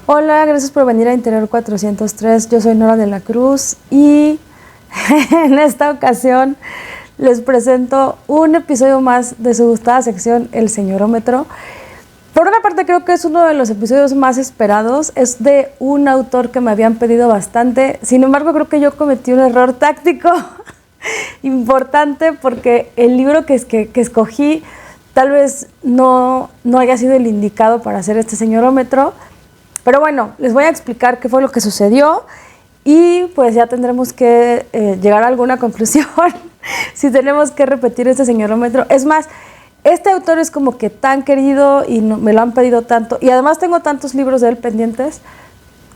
Hola, gracias por venir a Interior 403. Yo soy Nora de la Cruz y en esta ocasión les presento un episodio más de su gustada sección El Señorómetro. Por una parte creo que es uno de los episodios más esperados, es de un autor que me habían pedido bastante, sin embargo creo que yo cometí un error táctico importante porque el libro que escogí tal vez no haya sido el indicado para hacer este Señorómetro. Pero bueno, les voy a explicar qué fue lo que sucedió y pues ya tendremos que llegar a alguna conclusión si tenemos que repetir este Señorómetro. Es más, este autor es como que tan querido y me lo han pedido tanto, y además tengo tantos libros de él pendientes,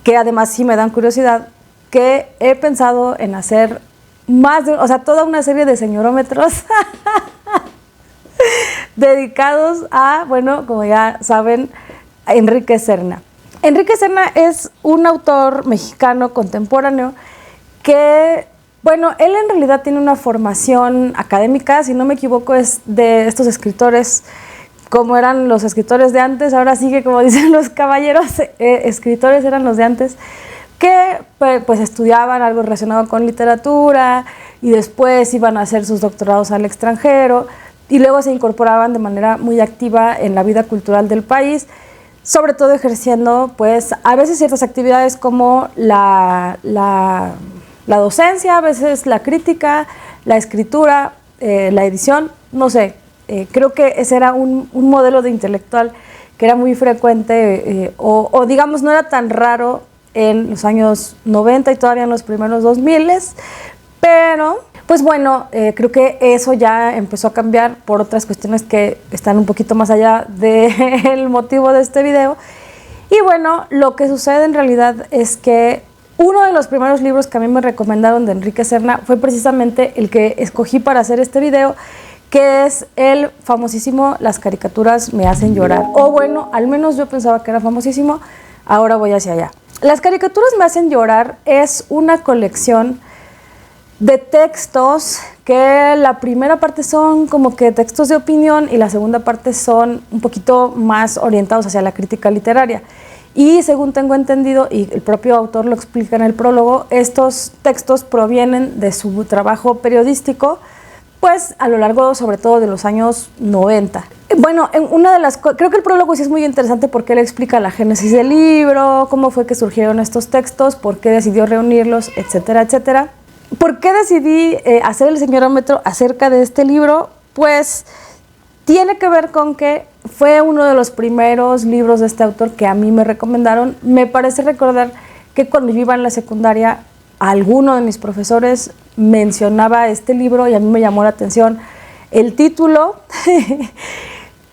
que además sí me dan curiosidad, que he pensado en hacer toda una serie de Señorómetros dedicados a, bueno, como ya saben, a Enrique Serna. Enrique Serna es un autor mexicano contemporáneo que, bueno, él en realidad tiene una formación académica, si no me equivoco, es de estos escritores, como eran los escritores de antes, ahora sí que como dicen los caballeros, escritores eran los de antes, que pues estudiaban algo relacionado con literatura y después iban a hacer sus doctorados al extranjero y luego se incorporaban de manera muy activa en la vida cultural del país, sobre todo ejerciendo pues a veces ciertas actividades como la docencia, a veces la crítica, la escritura, la edición, no sé, creo que ese era un modelo de intelectual que era muy frecuente o digamos no era tan raro en los años 90 y todavía en los primeros 2000, pero pues bueno, creo que eso ya empezó a cambiar por otras cuestiones que están un poquito más allá del motivo de este video. Y bueno, lo que sucede en realidad es que uno de los primeros libros que a mí me recomendaron de Enrique Serna fue precisamente el que escogí para hacer este video, que es el famosísimo Las caricaturas me hacen llorar. O bueno, al menos yo pensaba que era famosísimo, ahora voy hacia allá. Las caricaturas me hacen llorar es una colección de textos que la primera parte son como que textos de opinión y la segunda parte son un poquito más orientados hacia la crítica literaria. Y según tengo entendido, y el propio autor lo explica en el prólogo, estos textos provienen de su trabajo periodístico, pues a lo largo sobre todo de los años 90. Bueno, creo que el prólogo sí es muy interesante porque él explica la génesis del libro, cómo fue que surgieron estos textos, por qué decidió reunirlos, etcétera, etcétera. ¿Por qué decidí hacer el Señorómetro acerca de este libro? Pues tiene que ver con que fue uno de los primeros libros de este autor que a mí me recomendaron. Me parece recordar que cuando yo iba en la secundaria, alguno de mis profesores mencionaba este libro y a mí me llamó la atención el título.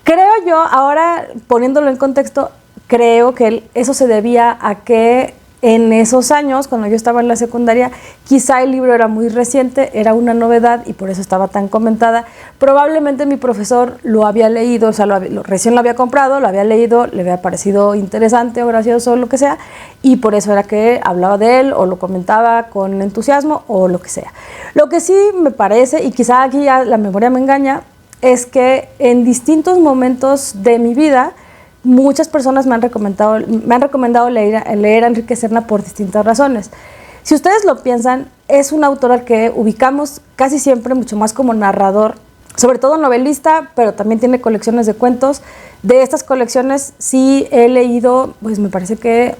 Creo yo, ahora poniéndolo en contexto, creo que eso se debía a que en esos años, cuando yo estaba en la secundaria, quizá el libro era muy reciente, era una novedad y por eso estaba tan comentada. Probablemente mi profesor lo había leído, o sea, recién lo había comprado, lo había leído, le había parecido interesante o gracioso o lo que sea, y por eso era que hablaba de él o lo comentaba con entusiasmo o lo que sea. Lo que sí me parece, y quizá aquí ya la memoria me engaña, es que en distintos momentos de mi vida muchas personas me han recomendado leer a Enrique Serna por distintas razones. Si ustedes lo piensan, es un autor al que ubicamos casi siempre mucho más como narrador, sobre todo novelista, pero también tiene colecciones de cuentos. De estas colecciones sí he leído, pues me parece que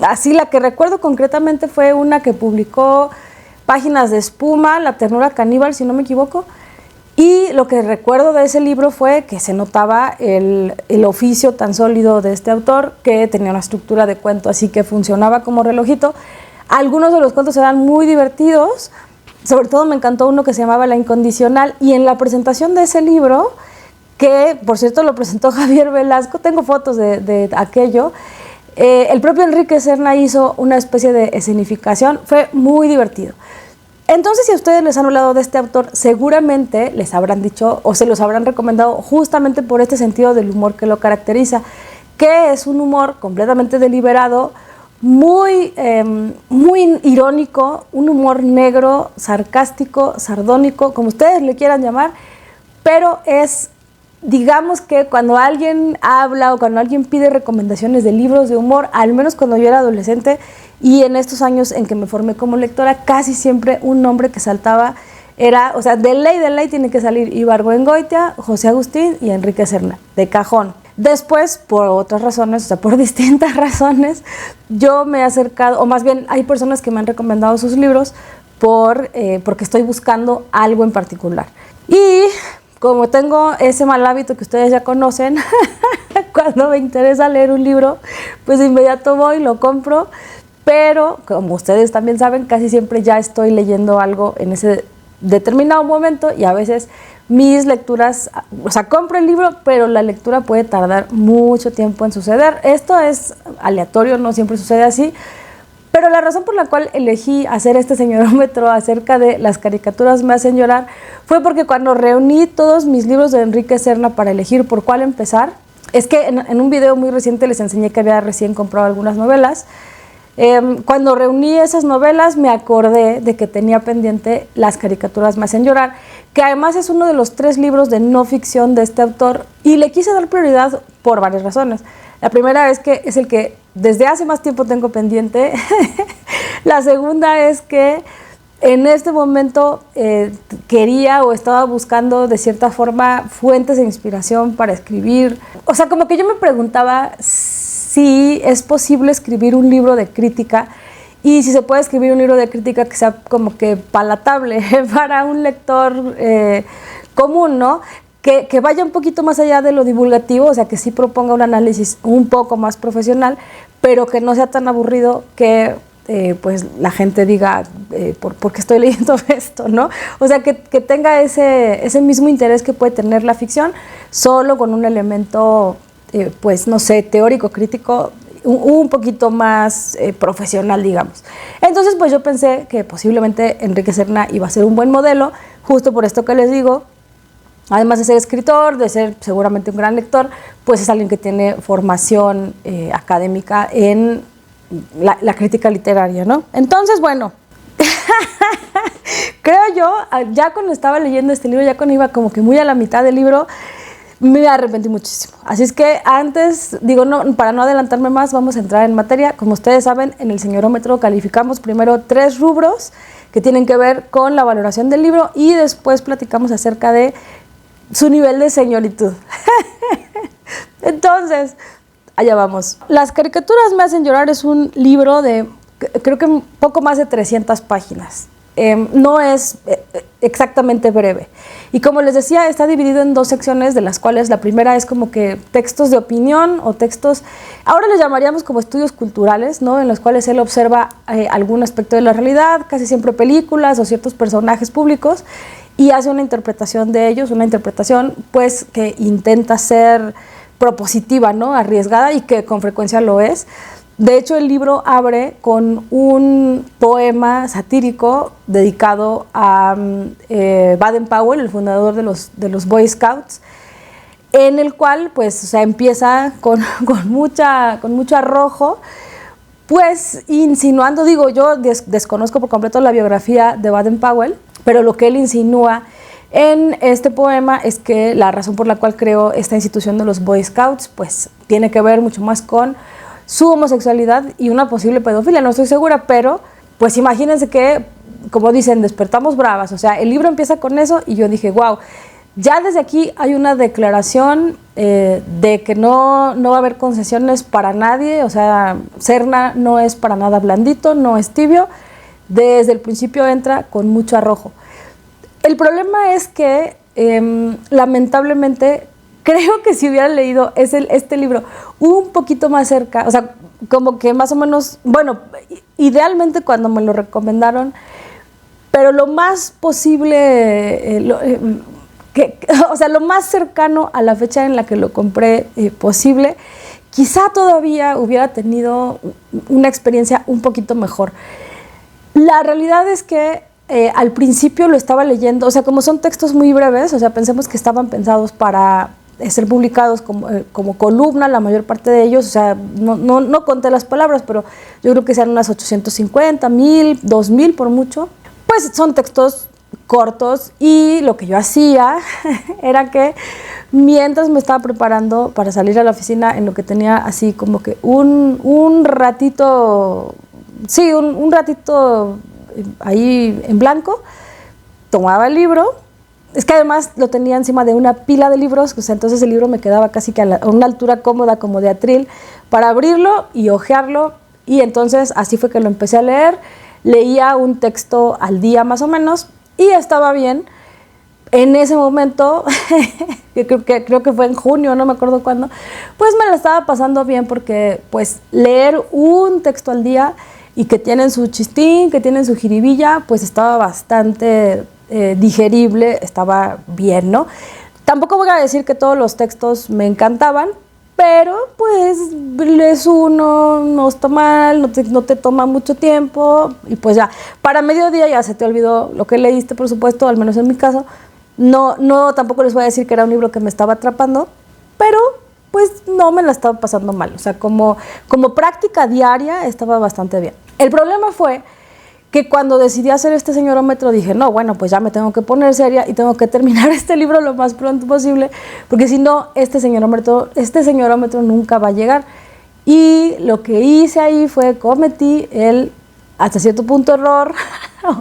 así la que recuerdo concretamente fue una que publicó Páginas de Espuma, La ternura caníbal, si no me equivoco. Y lo que recuerdo de ese libro fue que se notaba el oficio tan sólido de este autor, que tenía una estructura de cuento así que funcionaba como relojito. Algunos de los cuentos eran muy divertidos, sobre todo me encantó uno que se llamaba La Incondicional, y en la presentación de ese libro, que por cierto lo presentó Javier Velasco, tengo fotos de aquello, el propio Enrique Serna hizo una especie de escenificación, fue muy divertido. Entonces, si a ustedes les han hablado de este autor, seguramente les habrán dicho o se los habrán recomendado justamente por este sentido del humor que lo caracteriza, que es un humor completamente deliberado, muy irónico, un humor negro, sarcástico, sardónico, como ustedes le quieran llamar, pero es digamos que cuando alguien habla o cuando alguien pide recomendaciones de libros de humor, al menos cuando yo era adolescente y en estos años en que me formé como lectora, casi siempre un nombre que saltaba era, o sea, de ley tiene que salir Ibargüengoitia, José Agustín y Enrique Serna, de cajón. Después, por otras razones, o sea, por distintas razones, yo me he acercado, o más bien hay personas que me han recomendado sus libros porque estoy buscando algo en particular. Y como tengo ese mal hábito que ustedes ya conocen, cuando me interesa leer un libro, pues de inmediato voy, lo compro, pero como ustedes también saben, casi siempre ya estoy leyendo algo en ese determinado momento y a veces mis lecturas, o sea, compro el libro, pero la lectura puede tardar mucho tiempo en suceder. Esto es aleatorio, no siempre sucede así, pero la razón por la cual elegí hacer este señorómetro acerca de las caricaturas me hacen llorar fue porque cuando reuní todos mis libros de Enrique Serna para elegir por cuál empezar, es que en un video muy reciente les enseñé que había recién comprado algunas novelas. Cuando reuní esas novelas me acordé de que tenía pendiente Las caricaturas me hacen llorar, que además es uno de los 3 libros de no ficción de este autor y le quise dar prioridad por varias razones. La primera es que es el que desde hace más tiempo tengo pendiente. La segunda es que en este momento quería o estaba buscando de cierta forma fuentes de inspiración para escribir. O sea, como que yo me preguntaba si es posible escribir un libro de crítica y si se puede escribir un libro de crítica que sea como que palatable para un lector común, ¿no? Que vaya un poquito más allá de lo divulgativo, o sea, que sí proponga un análisis un poco más profesional, pero que no sea tan aburrido que pues la gente diga ¿por qué estoy leyendo esto?, ¿no? O sea, que tenga ese mismo interés que puede tener la ficción, solo con un elemento pues no sé, teórico, crítico, un poquito más profesional, digamos. Entonces, pues yo pensé que posiblemente Enrique Serna iba a ser un buen modelo, justo por esto que les digo. Además de ser escritor, de ser seguramente un gran lector, pues es alguien que tiene formación académica en la crítica literaria, ¿no? Entonces, bueno, creo yo, ya cuando estaba leyendo este libro, ya cuando iba como que muy a la mitad del libro, me arrepentí muchísimo. Así es que antes, digo, no, para no adelantarme más, vamos a entrar en materia. Como ustedes saben, en el señorómetro calificamos primero 3 rubros que tienen que ver con la valoración del libro y después platicamos acerca de su nivel de señoritud. Entonces, allá vamos. Las caricaturas me hacen llorar es un libro de, creo que un poco más de 300 páginas. No es exactamente breve. Y como les decía, está dividido en 2 secciones, de las cuales la primera es como que textos de opinión o textos, ahora les llamaríamos como estudios culturales, ¿no? En los cuales él observa algún aspecto de la realidad, casi siempre películas o ciertos personajes públicos, y hace una interpretación de ellos, una interpretación pues que intenta ser propositiva, ¿no? Arriesgada, y que con frecuencia lo es. De hecho, el libro abre con un poema satírico dedicado a Baden-Powell, el fundador de los Boy Scouts, en el cual pues, o sea, empieza con mucho arrojo, pues insinuando, digo, yo desconozco por completo la biografía de Baden-Powell, pero lo que él insinúa en este poema es que la razón por la cual creó esta institución de los Boy Scouts pues tiene que ver mucho más con su homosexualidad y una posible pedofilia, no estoy segura, pero pues imagínense que, como dicen, despertamos bravas. O sea, el libro empieza con eso y yo dije, wow, ya desde aquí hay una declaración de que no va a haber concesiones para nadie. O sea, Serna no es para nada blandito, no es tibio, desde el principio entra con mucho arrojo. El problema es que lamentablemente creo que si hubiera leído este libro un poquito más cerca, o sea, como que más o menos, bueno, idealmente cuando me lo recomendaron, pero lo más posible, o sea, lo más cercano a la fecha en la que lo compré posible, quizá todavía hubiera tenido una experiencia un poquito mejor. La realidad es que al principio lo estaba leyendo, o sea, como son textos muy breves, o sea, pensemos que estaban pensados para ser publicados como columna, la mayor parte de ellos, o sea, no conté las palabras, pero yo creo que sean unas 850, 1000, 2000 por mucho. Pues son textos cortos y lo que yo hacía era que mientras me estaba preparando para salir a la oficina, en lo que tenía así como que un ratito, sí, un ratito ahí en blanco, tomaba el libro. Es que además lo tenía encima de una pila de libros, o sea, entonces el libro me quedaba casi que a una altura cómoda como de atril para abrirlo y hojearlo, y entonces así fue que lo empecé a leer. Leía un texto al día más o menos y estaba bien. En ese momento, creo que fue en junio, no me acuerdo cuándo, pues me la estaba pasando bien porque pues leer un texto al día y que tienen su chistín, que tienen su jiribilla, pues estaba bastante digerible, estaba bien, ¿no? Tampoco voy a decir que todos los textos me encantaban, pero pues lees uno, no está mal, no te toma mucho tiempo y pues ya, para mediodía ya se te olvidó lo que leíste, por supuesto, al menos en mi caso. No, tampoco les voy a decir que era un libro que me estaba atrapando, pero pues no me la estaba pasando mal. O sea, como práctica diaria estaba bastante bien. El problema fue que cuando decidí hacer este señorómetro dije, no, bueno, pues ya me tengo que poner seria y tengo que terminar este libro lo más pronto posible, porque si no, este señorómetro nunca va a llegar. Y lo que hice ahí fue cometí hasta cierto punto error,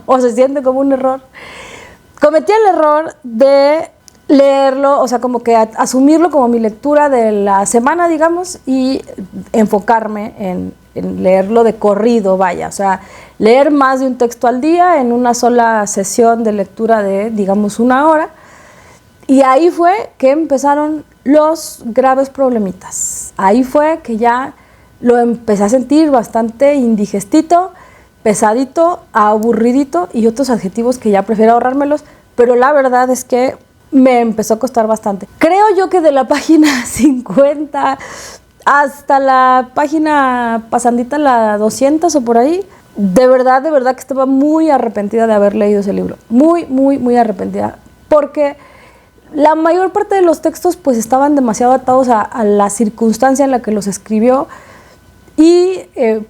o se siente como un error, cometí el error de leerlo, o sea, como que asumirlo como mi lectura de la semana, digamos, y enfocarme en leerlo de corrido, vaya, o sea, leer más de un texto al día en una sola sesión de lectura de, digamos, 1 hora. Y ahí fue que empezaron los graves problemitas. Ahí fue que ya lo empecé a sentir bastante indigestito, pesadito, aburridito y otros adjetivos que ya prefiero ahorrármelos, pero la verdad es que me empezó a costar bastante. Creo yo que de la página 50 hasta la página pasandita, la 200 o por ahí, de verdad que estaba muy arrepentida de haber leído ese libro. Muy arrepentida, porque la mayor parte de los textos pues estaban demasiado atados a la circunstancia en la que los escribió y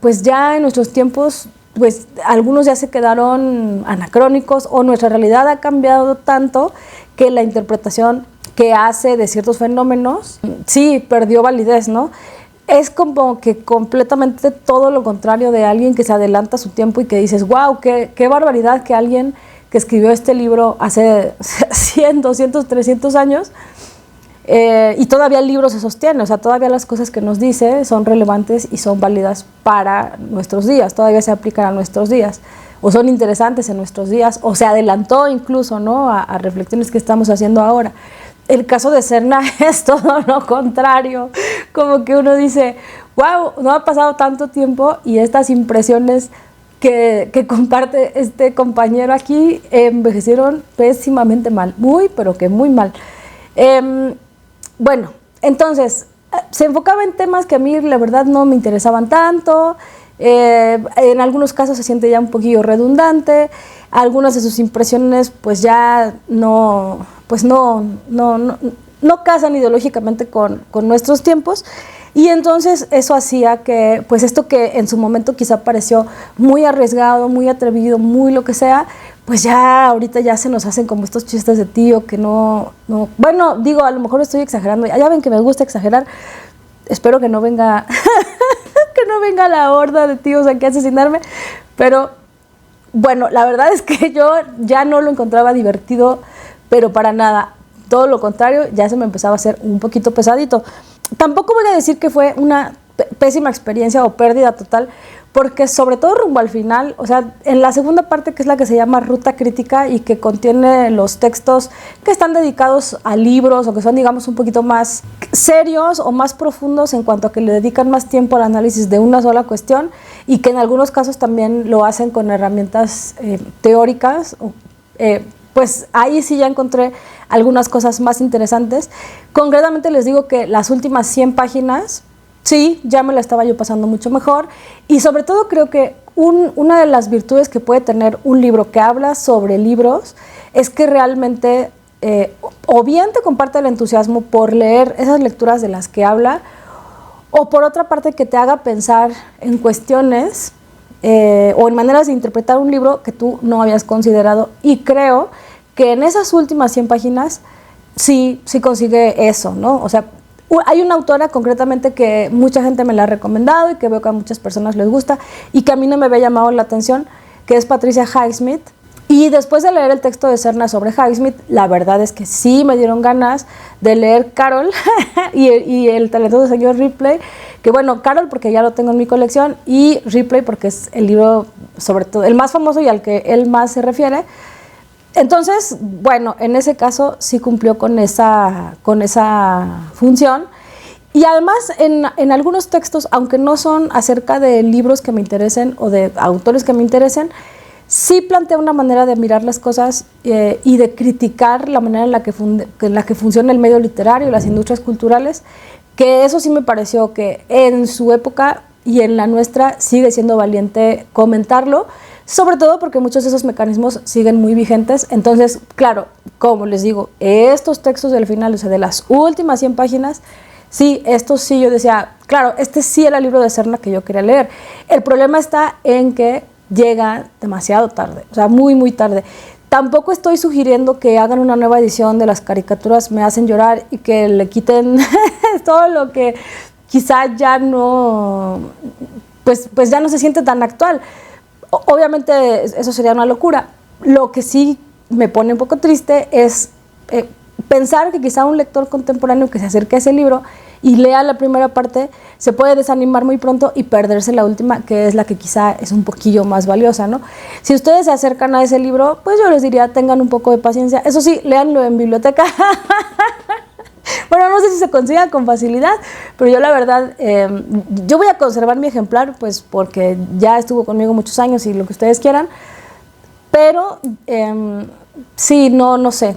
pues ya en nuestros tiempos pues algunos ya se quedaron anacrónicos o nuestra realidad ha cambiado tanto que la interpretación que hace de ciertos fenómenos sí perdió validez, ¿no? Es como que completamente todo lo contrario de alguien que se adelanta a su tiempo y que dices, wow, qué barbaridad que alguien que escribió este libro hace 100, 200, 300 años y todavía el libro se sostiene, o sea, todavía las cosas que nos dice son relevantes y son válidas para nuestros días, todavía se aplican a nuestros días, o son interesantes en nuestros días, o se adelantó incluso, ¿no?, a reflexiones que estamos haciendo ahora. El caso de Serna es todo lo contrario, como que uno dice, wow, no ha pasado tanto tiempo y estas impresiones que comparte este compañero aquí envejecieron pésimamente mal, pero que muy mal. Bueno, entonces, se enfocaba en temas que a mí la verdad no me interesaban tanto, en algunos casos se siente ya un poquillo redundante, algunas de sus impresiones pues ya no casan ideológicamente con nuestros tiempos, y entonces eso hacía que pues esto que en su momento quizá pareció muy arriesgado, muy atrevido, muy lo que sea, pues ya ahorita ya se nos hacen como estos chistes de tío que no, bueno, digo, a lo mejor estoy exagerando, ya ven que me gusta exagerar, espero que no venga que no venga la horda de tíos aquí a asesinarme, pero bueno, la verdad es que yo ya no lo encontraba divertido, pero para nada, todo lo contrario, ya se me empezaba a hacer un poquito pesadito. Tampoco voy a decir que fue una pésima experiencia o pérdida total, porque sobre todo rumbo al final, o sea, en la segunda parte, que es la que se llama Ruta Crítica y que contiene los textos que están dedicados a libros o que son, digamos, un poquito más serios o más profundos en cuanto a que le dedican más tiempo al análisis de una sola cuestión y que en algunos casos también lo hacen con herramientas teóricas, pues ahí sí ya encontré algunas cosas más interesantes. Concretamente les digo que las últimas 100 páginas, sí, ya me la estaba yo pasando mucho mejor, y sobre todo creo que una de las virtudes que puede tener un libro que habla sobre libros es que realmente o bien te comparte el entusiasmo por leer esas lecturas de las que habla, o por otra parte que te haga pensar en cuestiones o en maneras de interpretar un libro que tú no habías considerado, y creo que en esas últimas 100 páginas sí consigue eso, ¿no? O sea, hay una autora concretamente que mucha gente me la ha recomendado y que veo que a muchas personas les gusta y que a mí no me había llamado la atención, que es Patricia Highsmith. Y después de leer el texto de Serna sobre Highsmith, la verdad es que sí me dieron ganas de leer Carol y el talentoso señor Ripley, que bueno, Carol porque ya lo tengo en mi colección y Ripley porque es el libro, sobre todo, el más famoso y al que él más se refiere. Entonces, bueno, en ese caso sí cumplió con esa función. Y además, en algunos textos, aunque no son acerca de libros que me interesen o de autores que me interesen, sí plantea una manera de mirar las cosas y de criticar la manera en la que funciona el medio literario y las industrias culturales, que eso sí me pareció que en su época y en la nuestra sigue siendo valiente comentarlo, sobre todo porque muchos de esos mecanismos siguen muy vigentes. Entonces, claro, como les digo, estos textos del final, o sea, de las últimas 100 páginas, sí, estos sí yo decía, claro, este sí era el libro de Serna que yo quería leer. El problema está en que llega demasiado tarde, o sea, muy, muy tarde. Tampoco estoy sugiriendo que hagan una nueva edición de Las caricaturas me hacen llorar y que le quiten todo lo que quizá ya no, pues ya no se siente tan actual. Obviamente eso sería una locura. Lo que sí me pone un poco triste es pensar que quizá un lector contemporáneo que se acerque a ese libro y lea la primera parte se puede desanimar muy pronto y perderse la última, que es la que quizá es un poquillo más valiosa, ¿no? Si ustedes se acercan a ese libro, pues yo les diría, tengan un poco de paciencia. Eso sí, léanlo en biblioteca. Bueno, no sé si se consiga con facilidad, pero yo la verdad, yo voy a conservar mi ejemplar, pues porque ya estuvo conmigo muchos años y lo que ustedes quieran, pero sí, no sé,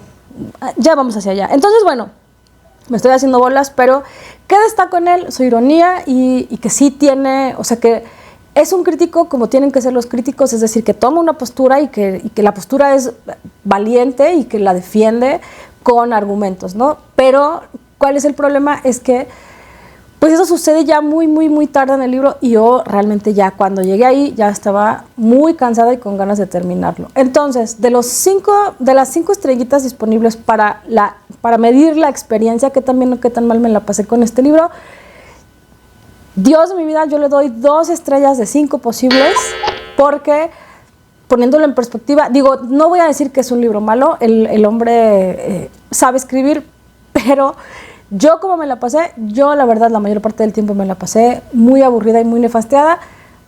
ya vamos hacia allá. Entonces, bueno, me estoy haciendo bolas, pero ¿qué destaco en él? Su ironía y que sí tiene, o sea, que es un crítico como tienen que ser los críticos, es decir, que toma una postura y que la postura es valiente y que la defiende con argumentos, ¿no? Pero, ¿cuál es el problema? Es que, pues eso sucede ya muy, muy, muy tarde en el libro y yo realmente ya cuando llegué ahí ya estaba muy cansada y con ganas de terminarlo. Entonces, de las 5 estrellitas disponibles para medir la experiencia, que también no qué tan mal me la pasé con este libro, Dios de mi vida, yo le doy 2 estrellas de 5 posibles, porque poniéndolo en perspectiva, digo, no voy a decir que es un libro malo, el hombre sabe escribir, pero yo como me la pasé, yo la verdad la mayor parte del tiempo me la pasé muy aburrida y muy nefasteada,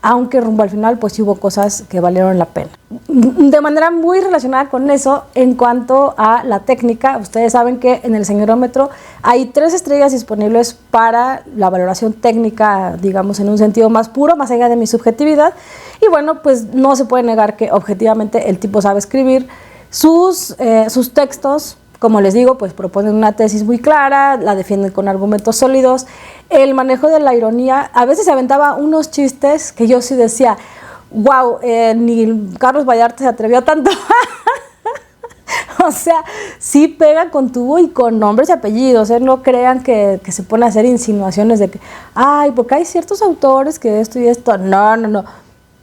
aunque rumbo al final pues hubo cosas que valieron la pena. De manera muy relacionada con eso, en cuanto a la técnica, ustedes saben que en el señorómetro hay 3 estrellas disponibles para la valoración técnica, digamos en un sentido más puro, más allá de mi subjetividad, y bueno, pues no se puede negar que objetivamente el tipo sabe escribir, sus textos, como les digo, pues proponen una tesis muy clara, la defienden con argumentos sólidos. El manejo de la ironía, a veces se aventaba unos chistes que yo sí decía, wow, ni Carlos Vallarta se atrevió a tanto. O sea, sí pega con tubo y con nombres y apellidos, no crean que se pone a hacer insinuaciones de que, ay, porque hay ciertos autores que esto y esto. No.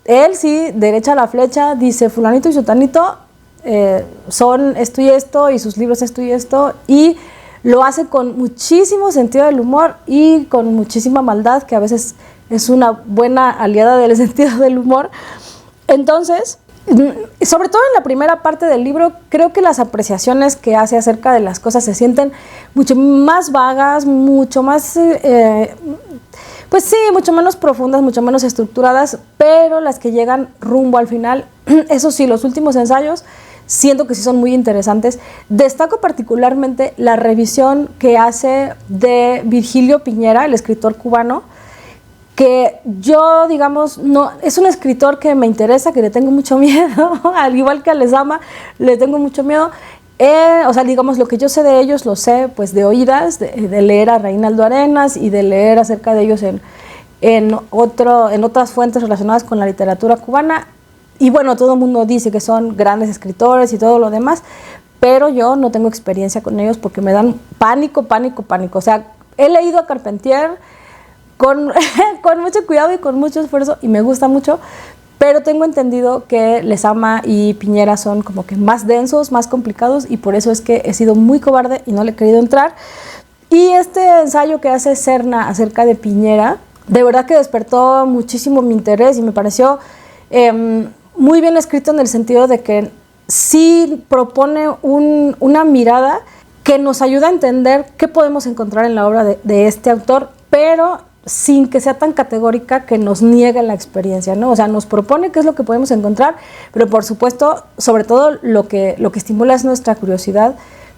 Él sí, derecha a la flecha, dice fulanito y sotanito, son esto y esto, y sus libros esto y esto, y lo hace con muchísimo sentido del humor y con muchísima maldad, que a veces es una buena aliada del sentido del humor. Entonces, sobre todo en la primera parte del libro, creo que las apreciaciones que hace acerca de las cosas se sienten mucho más vagas, mucho más, pues sí, mucho menos profundas, mucho menos estructuradas, pero las que llegan rumbo al final, eso sí, los últimos ensayos, siento que sí son muy interesantes. Destaco particularmente la revisión que hace de Virgilio Piñera, el escritor cubano, que yo, digamos, no es un escritor que me interesa, que le tengo mucho miedo, al igual que a Lezama, le tengo mucho miedo. O sea, digamos, lo que yo sé de ellos lo sé pues de oídas, de leer a Reinaldo Arenas y de leer acerca de ellos en otras fuentes relacionadas con la literatura cubana. Y bueno, todo el mundo dice que son grandes escritores y todo lo demás, pero yo no tengo experiencia con ellos porque me dan pánico. O sea, he leído a Carpentier con mucho cuidado y con mucho esfuerzo y me gusta mucho, pero tengo entendido que Lezama y Piñera son como que más densos, más complicados, y por eso es que he sido muy cobarde y no le he querido entrar. Y este ensayo que hace Serna acerca de Piñera, de verdad que despertó muchísimo mi interés y me pareció muy bien escrito en el sentido de que sí propone una mirada que nos ayuda a entender qué podemos encontrar en la obra de este autor, pero sin que sea tan categórica que nos niegue la experiencia, ¿no? O sea, nos propone qué es lo que podemos encontrar, pero por supuesto, sobre todo lo que estimula es nuestra curiosidad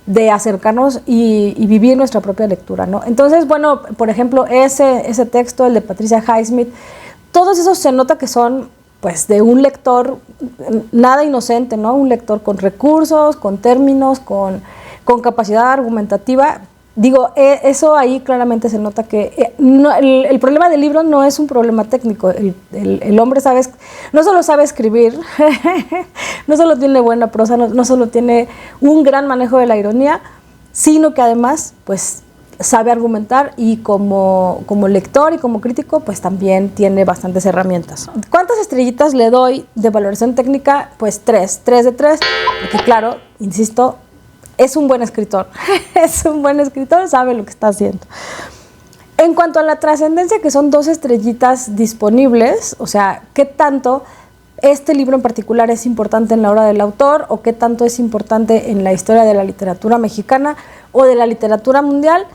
de acercarnos y vivir nuestra propia lectura, ¿no? Entonces, bueno, por ejemplo, ese texto, el de Patricia Highsmith, todos esos se nota que son, pues, de un lector nada inocente, ¿no? Un lector con recursos, con términos, con capacidad argumentativa. Digo, eso ahí claramente se nota que el problema del libro no es un problema técnico. El hombre no solo sabe escribir, no solo tiene buena prosa, no solo tiene un gran manejo de la ironía, sino que además, pues, sabe argumentar, y como lector y como crítico, pues también tiene bastantes herramientas. ¿Cuántas estrellitas le doy de valoración técnica? Pues 3 de 3, porque claro, insisto, es un buen escritor, es un buen escritor, sabe lo que está haciendo. En cuanto a la trascendencia, que son 2 estrellitas disponibles, o sea, ¿qué tanto este libro en particular es importante en la obra del autor, o qué tanto es importante en la historia de la literatura mexicana o de la literatura mundial?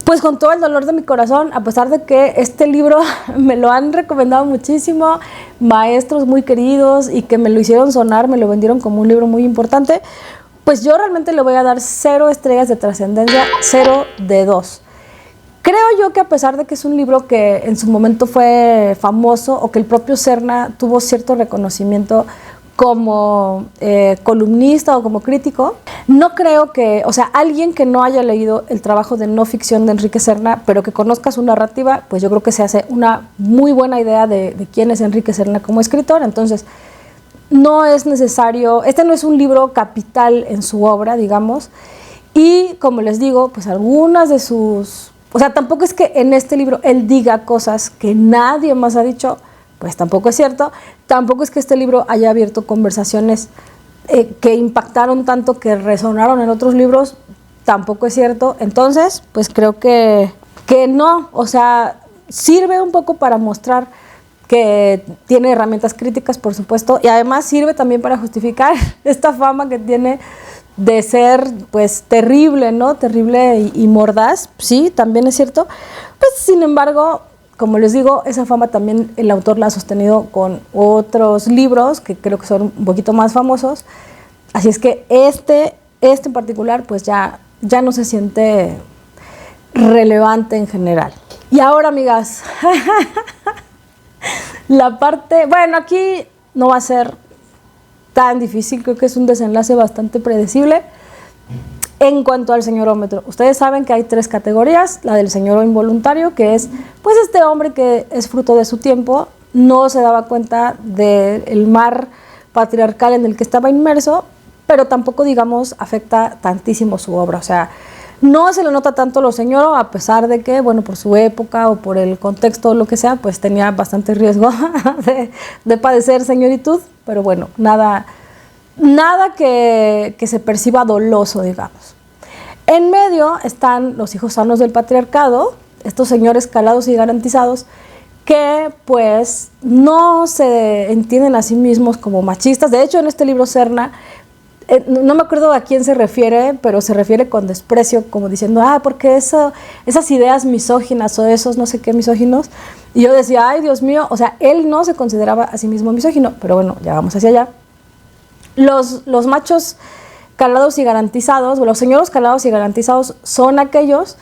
Pues con todo el dolor de mi corazón, a pesar de que este libro me lo han recomendado muchísimo, maestros muy queridos, y que me lo hicieron sonar, me lo vendieron como un libro muy importante, pues yo realmente le voy a dar 0 estrellas de trascendencia, 0 de 2. Creo yo que a pesar de que es un libro que en su momento fue famoso, o que el propio Serna tuvo cierto reconocimiento como columnista o como crítico, no creo que, o sea, alguien que no haya leído el trabajo de no ficción de Enrique Serna, pero que conozca su narrativa, pues yo creo que se hace una muy buena idea de quién es Enrique Serna como escritor. Entonces, no es necesario, este no es un libro capital en su obra, digamos, y como les digo, pues algunas de sus, o sea, tampoco es que en este libro él diga cosas que nadie más ha dicho, pues tampoco es cierto. Tampoco es que este libro haya abierto conversaciones que impactaron tanto, que resonaron en otros libros, tampoco es cierto. Entonces, pues creo que no, o sea, sirve un poco para mostrar que tiene herramientas críticas, por supuesto, y además sirve también para justificar esta fama que tiene de ser, pues, terrible, ¿no? Terrible y mordaz, sí, también es cierto. Pues, sin embargo, como les digo, esa fama también el autor la ha sostenido con otros libros que creo que son un poquito más famosos. Así es que este en particular, pues ya no se siente relevante en general. Y ahora, amigas, la parte, bueno, aquí no va a ser tan difícil, creo que es un desenlace bastante predecible. En cuanto al señorómetro, ustedes saben que hay 3 categorías: la del señoro involuntario, que es, pues, este hombre que es fruto de su tiempo, no se daba cuenta del mar patriarcal en el que estaba inmerso, pero tampoco, digamos, afecta tantísimo su obra. O sea, no se le nota tanto lo señoro, a pesar de que, bueno, por su época o por el contexto o lo que sea, pues tenía bastante riesgo de padecer señoritud, pero bueno, nada que se perciba doloso, digamos. En medio están los hijos sanos del patriarcado, estos señores calados y garantizados, que pues no se entienden a sí mismos como machistas. De hecho, en este libro Serna, no me acuerdo a quién se refiere, pero se refiere con desprecio, como diciendo, porque esas ideas misóginas o esos no sé qué misóginos. Y yo decía, ay, Dios mío, o sea, él no se consideraba a sí mismo misógino, pero bueno, ya vamos hacia allá. Los machos calados y garantizados, o los señoros calados y garantizados, son aquellos,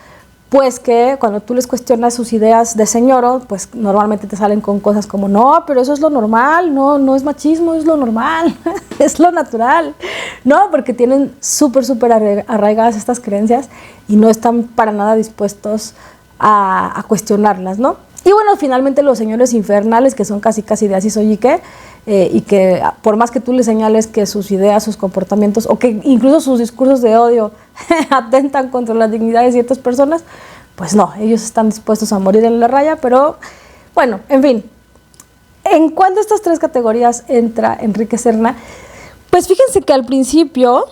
pues, que cuando tú les cuestionas sus ideas de señoro, pues normalmente te salen con cosas como, no, pero eso es lo normal, no es machismo, es lo normal, es lo natural, ¿no? Porque tienen súper arraigadas estas creencias y no están para nada dispuestos a cuestionarlas, ¿no? Y bueno, finalmente los señores infernales, que son casi de así soy y qué, y que por más que tú les señales que sus ideas, sus comportamientos, o que incluso sus discursos de odio atentan contra la dignidad de ciertas personas, pues no, ellos están dispuestos a morir en la raya. Pero bueno, en fin, ¿En cuál de estas tres categorías entra Enrique Serna? Pues fíjense que al principio,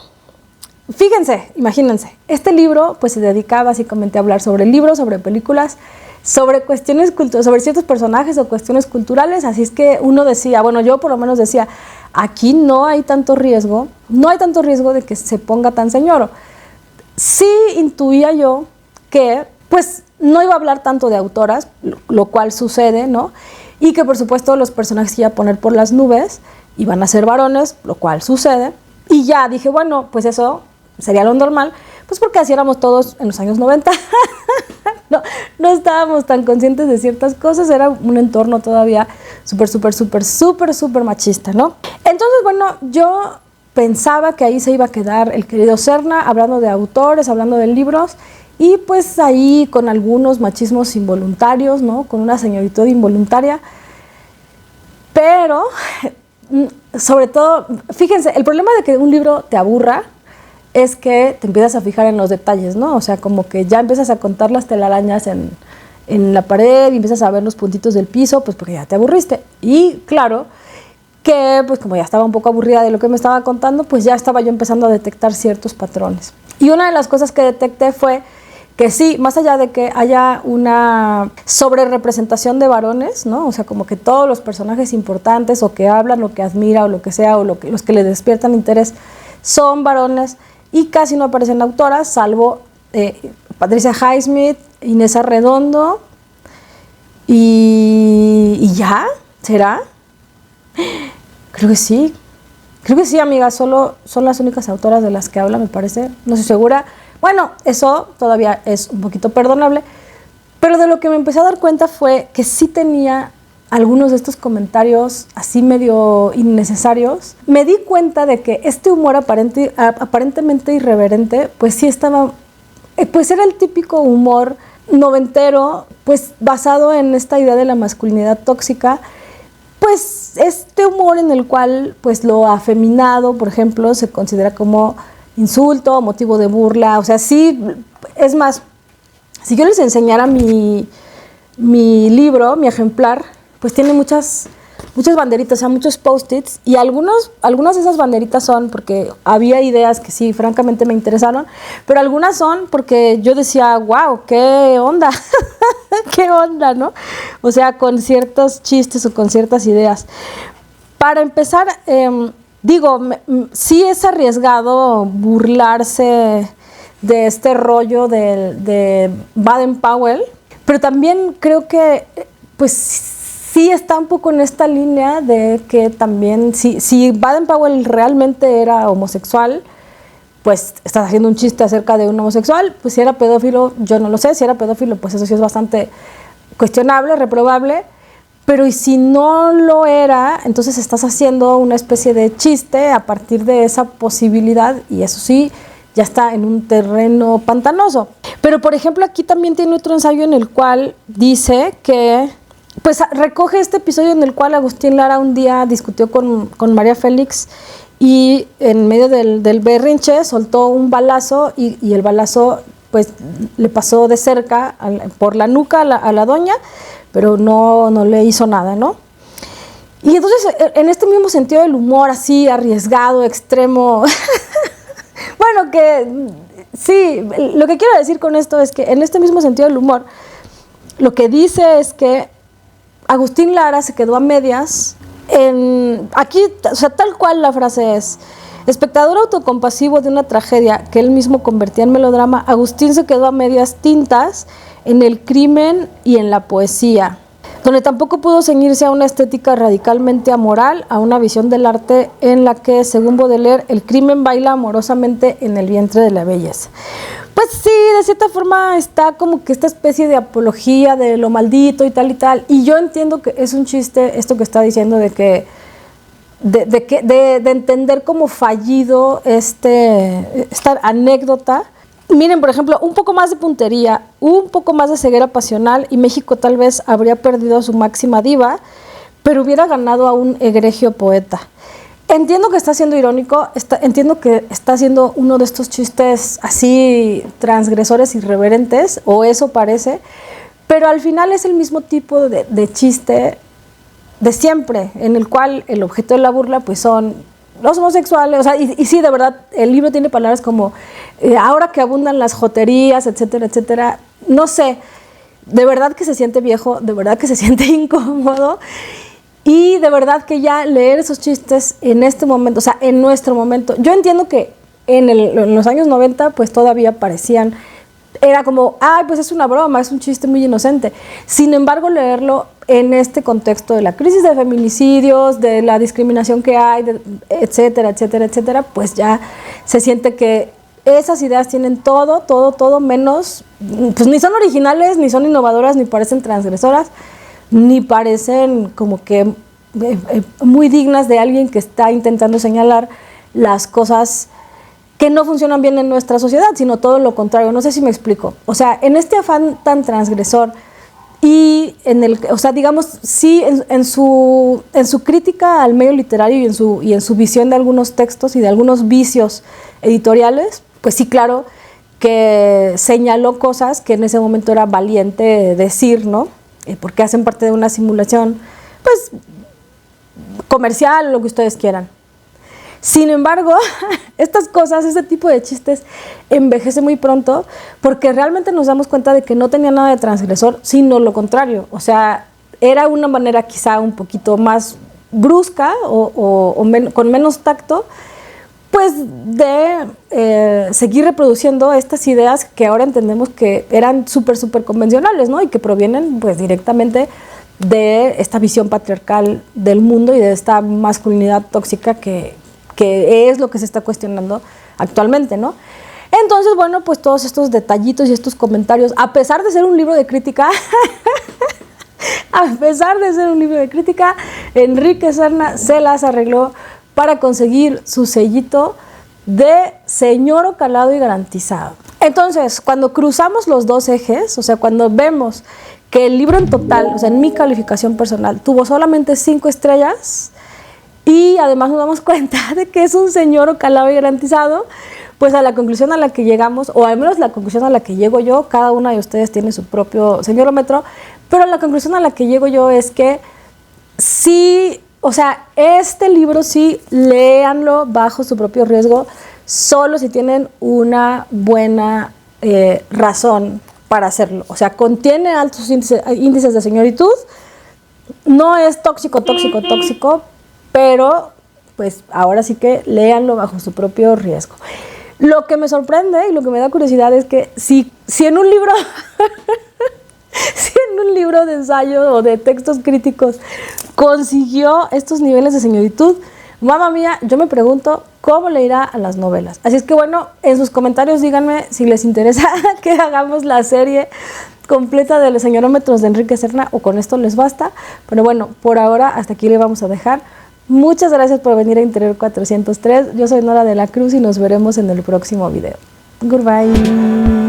imagínense, este libro pues se dedicaba básicamente a hablar sobre libros, sobre películas, sobre cuestiones sobre ciertos personajes o cuestiones culturales, así es que uno decía, bueno, yo por lo menos decía, aquí no hay tanto riesgo de que se ponga tan señoro. Sí intuía yo que pues no iba a hablar tanto de autoras, lo cual sucede, ¿no? Y que por supuesto los personajes que iba a poner por las nubes iban a ser varones, lo cual sucede. Y ya dije, bueno, pues eso sería lo normal, pues porque así éramos todos en los años 90. No estábamos tan conscientes de ciertas cosas, era un entorno todavía súper machista, ¿no? Entonces, bueno, yo pensaba que ahí se iba a quedar el querido Serna, hablando de autores, hablando de libros, y pues ahí con algunos machismos involuntarios, ¿no? Con una señoritud involuntaria, pero sobre todo, fíjense, el problema de que un libro te aburra es que te empiezas a fijar en los detalles, ¿no? O sea, como que ya empiezas a contar las telarañas en la pared y empiezas a ver los puntitos del piso, pues porque ya te aburriste. Y claro que, pues como ya estaba un poco aburrida de lo que me estaba contando, pues ya estaba yo empezando a detectar ciertos patrones. Y una de las cosas que detecté fue que sí, más allá de que haya una sobrerepresentación de varones, ¿no? O sea, como que todos los personajes importantes o que hablan o que admira o lo que sea, o los que le despiertan interés son varones, y casi no aparecen autoras, salvo Patricia Highsmith, Inés Arredondo, y ya, ¿será? Creo que sí, amiga, solo son las únicas autoras de las que habla, me parece, no estoy segura. Bueno, eso todavía es un poquito perdonable, pero de lo que me empecé a dar cuenta fue que sí tenía algunos de estos comentarios así medio innecesarios. Me di cuenta de que este humor aparentemente irreverente, pues sí estaba, pues era el típico humor noventero, pues basado en esta idea de la masculinidad tóxica, pues este humor en el cual pues lo afeminado, por ejemplo, se considera como insulto, motivo de burla, o sea, sí, es más, si yo les enseñara mi libro, mi ejemplar, pues tiene muchas banderitas, o sea, muchos post-its, y algunas de esas banderitas son porque había ideas que sí, francamente me interesaron, pero algunas son porque yo decía, wow, qué onda, qué onda, ¿no? O sea, con ciertos chistes o con ciertas ideas. Para empezar, digo, sí es arriesgado burlarse de este rollo de Baden-Powell, pero también creo que, pues, sí está un poco en esta línea de que también, si Baden-Powell realmente era homosexual, pues estás haciendo un chiste acerca de un homosexual, pues si era pedófilo, yo no lo sé, si era pedófilo, pues eso sí es bastante cuestionable, reprobable, pero y si no lo era, entonces estás haciendo una especie de chiste a partir de esa posibilidad, y eso sí, ya está en un terreno pantanoso. Pero, por ejemplo, aquí también tiene otro ensayo en el cual dice que, pues recoge este episodio en el cual Agustín Lara un día discutió con María Félix y en medio del berrinche soltó un balazo y el balazo pues le pasó de cerca por la nuca a la doña, pero no le hizo nada, ¿no? Y entonces, en este mismo sentido del humor así arriesgado, extremo, bueno, que sí, lo que quiero decir con esto es que en este mismo sentido del humor, lo que dice es que Agustín Lara se quedó a medias aquí, o sea, tal cual la frase es: espectador autocompasivo de una tragedia que él mismo convertía en melodrama, Agustín se quedó a medias tintas en el crimen y en la poesía, donde tampoco pudo ceñirse a una estética radicalmente amoral, a una visión del arte en la que, según Baudelaire, el crimen baila amorosamente en el vientre de la belleza. Pues sí, de cierta forma está como que esta especie de apología de lo maldito y tal, y yo entiendo que es un chiste esto que está diciendo de que de entender como fallido esta anécdota. Miren, por ejemplo, un poco más de puntería, un poco más de ceguera pasional y México tal vez habría perdido a su máxima diva, pero hubiera ganado a un egregio poeta. Entiendo que está siendo irónico, entiendo que está haciendo uno de estos chistes así transgresores, irreverentes, o eso parece, pero al final es el mismo tipo de chiste de siempre, en el cual el objeto de la burla pues son los homosexuales, o sea, y sí, de verdad, el libro tiene palabras como ahora que abundan las joterías, etcétera, etcétera. No sé, de verdad que se siente viejo, de verdad que se siente incómodo, y de verdad que ya leer esos chistes en este momento, o sea, en nuestro momento, yo entiendo que en los años 90 pues todavía parecían, era como, ay, pues es una broma, es un chiste muy inocente. Sin embargo, leerlo en este contexto de la crisis de feminicidios, de la discriminación que hay, etcétera, etcétera, etcétera, pues ya se siente que esas ideas tienen todo menos, pues ni son originales, ni son innovadoras, ni parecen transgresoras, ni parecen como que muy dignas de alguien que está intentando señalar las cosas que no funcionan bien en nuestra sociedad, sino todo lo contrario. No sé si me explico. O sea, en este afán tan transgresor y o sea, digamos, sí, en su crítica al medio literario y en su visión de algunos textos y de algunos vicios editoriales, pues sí, claro, que señaló cosas que en ese momento era valiente decir, ¿no? Porque hacen parte de una simulación, pues, comercial, lo que ustedes quieran. Sin embargo, estas cosas, este tipo de chistes envejece muy pronto porque realmente nos damos cuenta de que no tenía nada de transgresor, sino lo contrario. O sea, era una manera quizá un poquito más brusca con menos tacto, pues de seguir reproduciendo estas ideas que ahora entendemos que eran súper convencionales, ¿no? Y que provienen pues directamente de esta visión patriarcal del mundo y de esta masculinidad tóxica que es lo que se está cuestionando actualmente, ¿no? Entonces, bueno, pues todos estos detallitos y estos comentarios, a pesar de ser un libro de crítica, Enrique Serna se las arregló para conseguir su sellito de señor calado y garantizado. Entonces, cuando cruzamos los dos ejes, o sea, cuando vemos que el libro en total, o sea, en mi calificación personal, tuvo solamente 5 estrellas, y además nos damos cuenta de que es un señor calado y garantizado, pues a la conclusión a la que llegamos, o al menos la conclusión a la que llego yo, cada una de ustedes tiene su propio señorómetro, pero la conclusión a la que llego yo es que sí, o sea, este libro sí, léanlo bajo su propio riesgo, solo si tienen una buena razón para hacerlo. O sea, contiene altos índices de señoritud, no es tóxico, pero pues ahora sí que léanlo bajo su propio riesgo. Lo que me sorprende y lo que me da curiosidad es que si en un libro si en un libro de ensayo o de textos críticos consiguió estos niveles de señoritud, mamá mía, yo me pregunto cómo le irá a las novelas. Así es que bueno, en sus comentarios díganme si les interesa que hagamos la serie completa de los señorómetros de Enrique Serna o con esto les basta. Pero bueno, por ahora hasta aquí le vamos a dejar. Muchas gracias por venir a Interior 403. Yo soy Nora de la Cruz y nos veremos en el próximo video. Goodbye.